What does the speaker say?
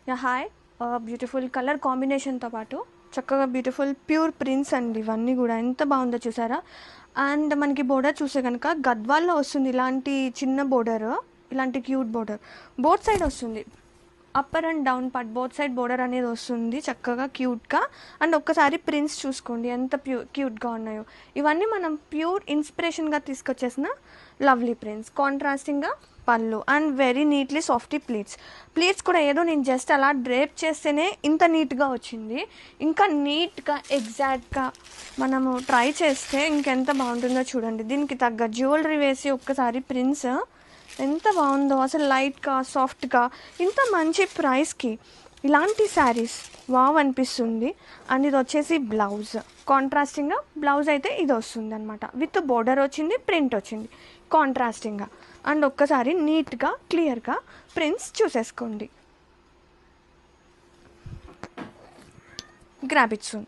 Yeah hi beautiful colour కాంబినేషన్తో పాటు చక్కగా బ్యూటిఫుల్ ప్యూర్ ప్రింట్స్ అండి. ఇవన్నీ కూడా ఎంత బాగుందో చూసారా. అండ్ మనకి బోర్డర్ చూస్తే కనుక గద్వాల్లో వస్తుంది ఇలాంటి చిన్న బోర్డర్, ఇలాంటి క్యూట్ బోర్డర్ బోత్ సైడ్ వస్తుంది. Upper and down part both side border అనేది వస్తుంది చక్కగా క్యూట్గా. అండ్ ఒక్కసారి ప్రింట్స్ చూసుకోండి ఎంత క్యూట్గా ఉన్నాయో. ఇవన్నీ మనం ప్యూర్ ఇన్స్పిరేషన్గా తీసుకొచ్చేసిన లవ్లీ ప్రింట్స్. కాంట్రాస్టింగ్గా పళ్ళు and very neatly softy pleats కూడా ఏదో నేను జస్ట్ అలా డ్రేప్ చేస్తేనే ఇంత నీట్గా వచ్చింది. ఇంకా నీట్గా ఎగ్జాక్ట్గా మనము ట్రై చేస్తే ఇంకెంత బాగుంటుందో చూడండి. దీనికి తగ్గ జ్యువెలరీ వేసి ఒక్కసారి ప్రింట్స్ ఎంత బాగుందో అసలు. లైట్గా సాఫ్ట్గా ఇంత మంచి ప్రైస్కి ఇలాంటి శారీస్ వావ్ అనిపిస్తుంది. అండ్ ఇది వచ్చేసి బ్లౌజ్, కాంట్రాస్టింగ్గా బ్లౌజ్ అయితే ఇది వస్తుంది అనమాట. విత్ బోర్డర్ వచ్చింది, ప్రింట్ వచ్చింది కాంట్రాస్టింగ్గా. అండ్ ఒక్కసారి నీట్గా క్లియర్గా ప్రింట్స్ చూసేసుకోండి. Grab it soon.